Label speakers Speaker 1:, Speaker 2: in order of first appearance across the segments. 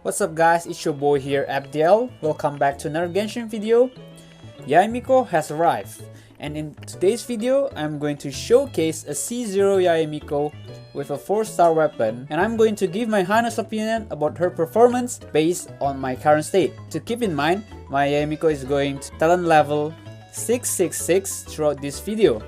Speaker 1: What's up guys, it's your boy here Abdiel. Welcome back to another Genshin video. Yae Miko has arrived, and in today's video I'm going to showcase a C0 Yae Miko with a 4-star weapon, and I'm going to give my honest opinion about her performance based on my current state. To keep in mind, my Yae Miko is going to talent level 666 throughout this video,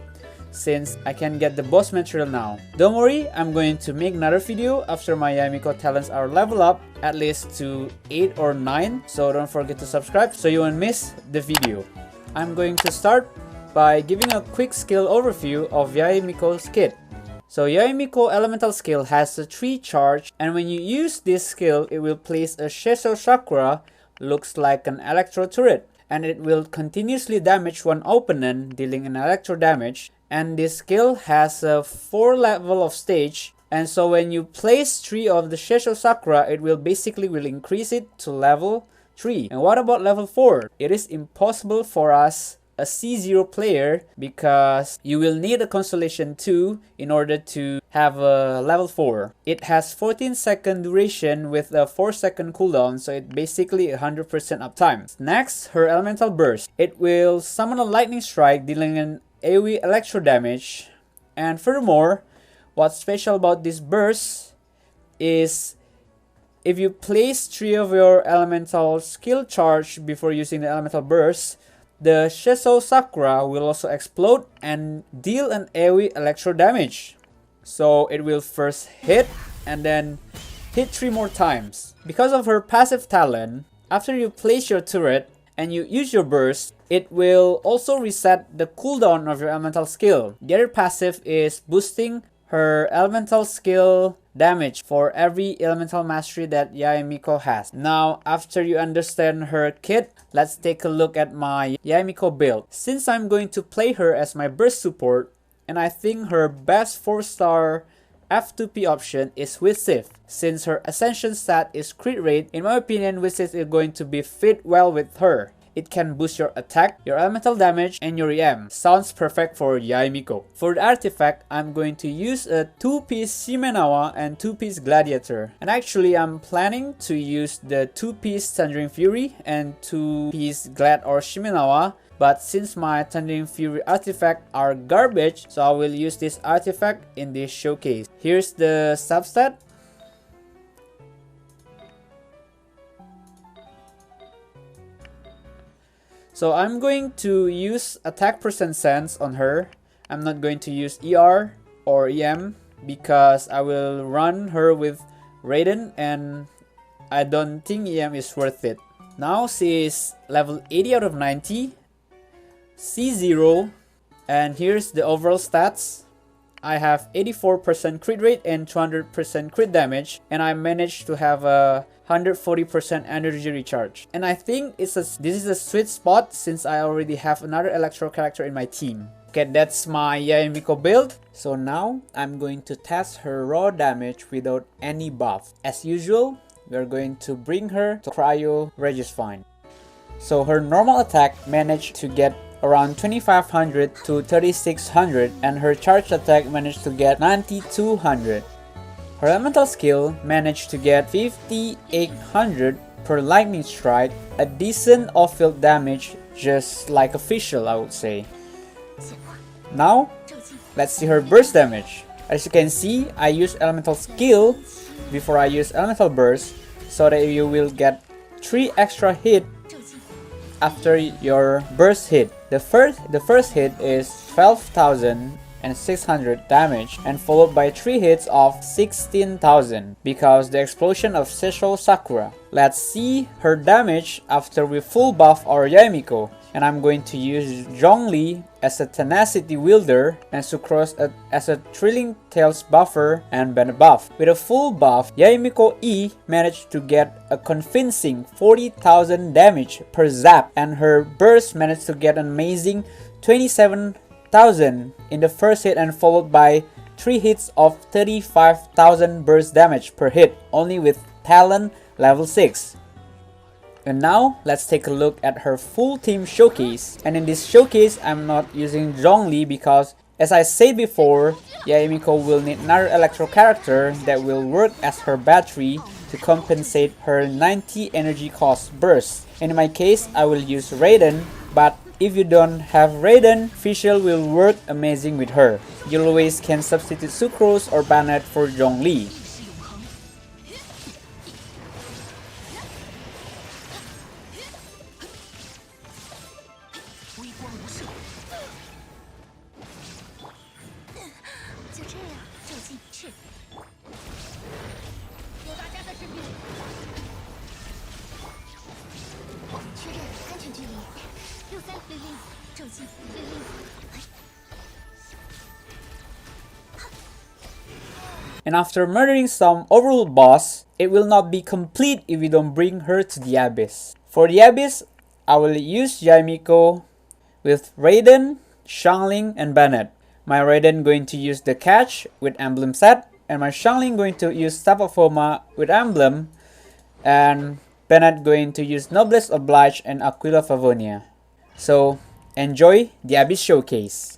Speaker 1: since I can get the boss material now. Don't worry, I'm going to make another video after my Yae Miko talents are level up at least to 8 or 9, so don't forget to subscribe so you won't miss the video. I'm going to start by giving a quick skill overview of Yae Miko's kit. So Yae Miko elemental skill has a 3 charge, and when you use this skill it will place a Shesho Chakra, looks like an electro turret, and it will continuously damage one opponent, dealing an electro damage. And this skill has a 4 level of stage, and so when you place 3 of the Shesho Chakra, it will increase it to level 3. And what about level 4? It is impossible for us, a C0 player, because you will need a Constellation 2 in order to have a level 4. It has 14-second duration with a 4-second cooldown, so it's basically 100% uptime. Next, her elemental burst. It will summon a lightning strike, dealing an AoE electro damage. And furthermore, what's special about this burst is if you place 3 of your elemental skill charge before using the elemental burst, the Shesho Chakra will also explode and deal an AoE electro damage. So it will first hit and then hit 3 more times. Because of her passive talent, after you place your turret and you use your burst, it will also reset the cooldown of your elemental skill. The other passive is boosting her elemental skill damage for every elemental mastery that Yae Miko has. Now, after you understand her kit, let's take a look at my Yae Miko build. Since I'm going to play her as my burst support, and I think her best 4-star F2P option is Widsith. Since her ascension stat is crit rate, in my opinion Widsith is going to be fit well with her. It can boost your attack, your elemental damage, and your EM. Sounds perfect for Yae Miko. For the artifact, I'm going to use a 2-piece Shimenawa and 2-piece Gladiator. And actually, I'm planning to use the 2-piece Thundering Fury and 2-piece Glad or Shimenawa. But since my Thundering Fury artifact are garbage, so I will use this artifact in this showcase. Here's the substat. So I'm going to use attack percent sense on her. I'm not going to use ER or EM because I will run her with Raiden and I don't think EM is worth it. Now she is level 80 out of 90, C0, and here's the overall stats. I have 84% crit rate and 200% crit damage, and I managed to have a 140% energy recharge. And I think this is a sweet spot since I already have another electro character in my team. Okay, that's my Yae Miko build. So now I'm going to test her raw damage without any buff. As usual, we're going to bring her to Cryo Regisvine. So her normal attack managed to get around 2500 to 3600, and her charged attack managed to get 9200. Her elemental skill managed to get 5800 per lightning strike, a decent off-field damage, just like official I would say. Now, let's see her burst damage. As you can see, I use elemental skill before I use elemental burst, so that you will get 3 extra hit after your burst hit. The first hit is 12,600 damage and followed by 3 hits of 16,000 because the explosion of Shesho Chakra. Let's see her damage after we full buff our Yae Miko. And I'm going to use Xiangling as a tenacity wielder and Sucrose as a thrilling tails buffer and Bennett buff. With a full buff, Yae Miko E managed to get a convincing 40,000 damage per zap, and her burst managed to get an amazing 27,000 in the first hit and followed by 3 hits of 35,000 burst damage per hit, only with talent level 6. And now, let's take a look at her full team showcase. And in this showcase, I'm not using Xiangling because, as I said before, Yae Miko will need another electro character that will work as her battery to compensate her 90 energy cost burst. In my case, I will use Raiden, but if you don't have Raiden, Fischl will work amazing with her. You always can substitute Sucrose or Bennett for Zhongli. And after murdering some overworld boss, it will not be complete if we don't bring her to the Abyss. For the Abyss, I will use Yae Miko with Raiden, Xiangling, and Bennett. My Raiden going to use the catch with emblem set, and my Xiangling going to use Staff of Homa with emblem, and Bennett going to use Noblesse Oblige and Aquila Favonia. So enjoy the Abyss showcase.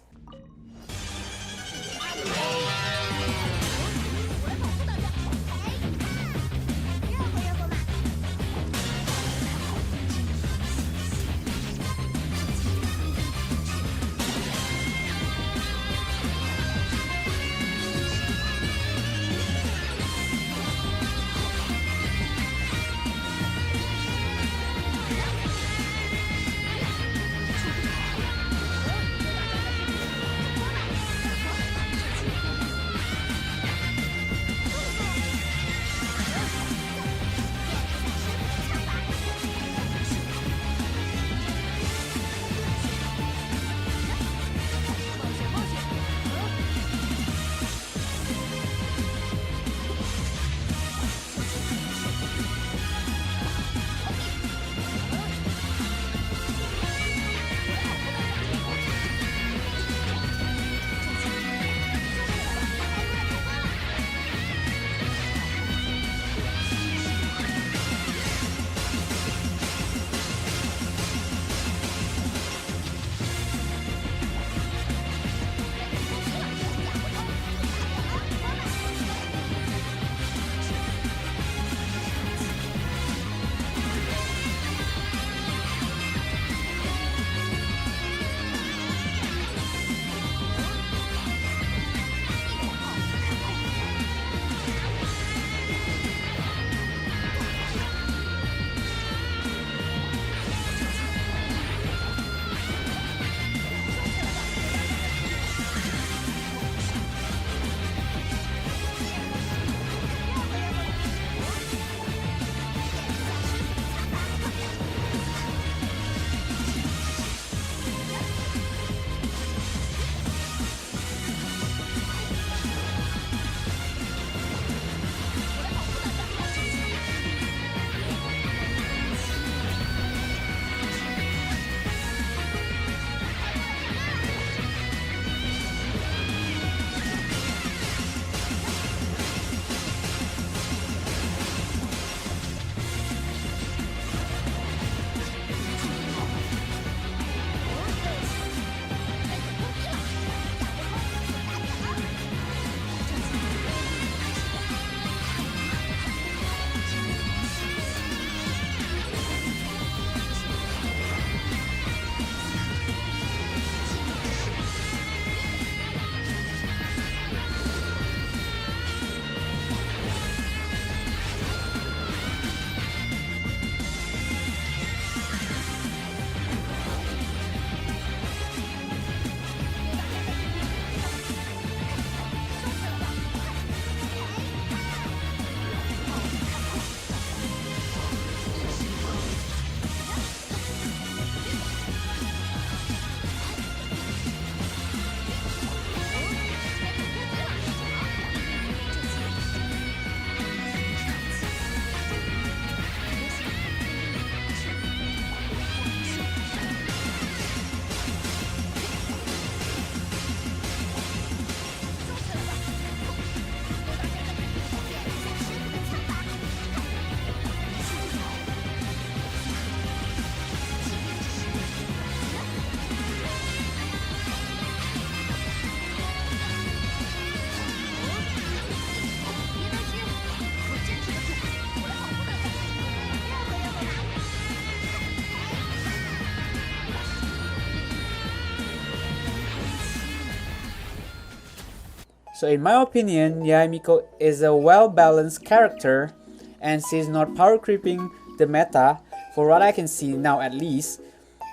Speaker 1: So in my opinion, Yae Miko is a well-balanced character and she's not power creeping the meta for what I can see now at least.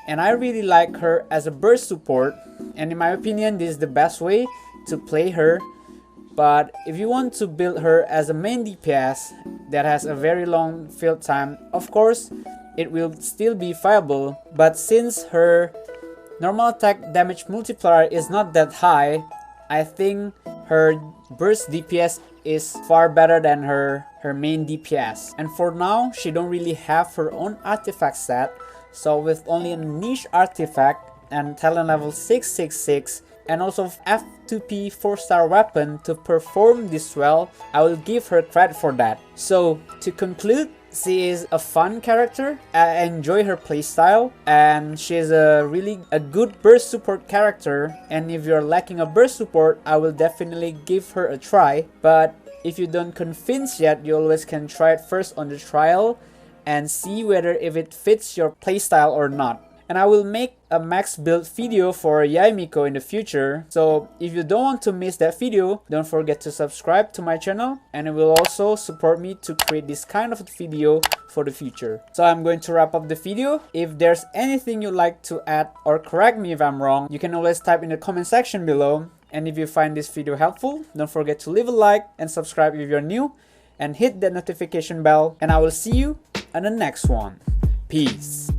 Speaker 1: And I really like her as a burst support, and in my opinion this is the best way to play her. But if you want to build her as a main DPS that has a very long field time, of course it will still be viable, but since her normal attack damage multiplier is not that high, I think her burst DPS is far better than her main DPS. And for now, she don't really have her own artifact set, so with only a niche artifact and talent level 666 and also F2P 4-star weapon to perform this well, I will give her credit for that. So to conclude, she is a fun character. I enjoy her playstyle, and she is a good burst support character, and if you're lacking a burst support, I will definitely give her a try. But if you don't convince yet, you always can try it first on the trial and see whether if it fits your playstyle or not. And I will make a max build video for Yae Miko in the future, so if you don't want to miss that video, don't forget to subscribe to my channel, and it will also support me to create this kind of video for the future. So I'm going to wrap up the video. If there's anything you'd like to add or correct me if I'm wrong, you can always type in the comment section below. And if you find this video helpful, don't forget to leave a like and subscribe if you're new, and hit that notification bell, and I will see you on the next one. Peace.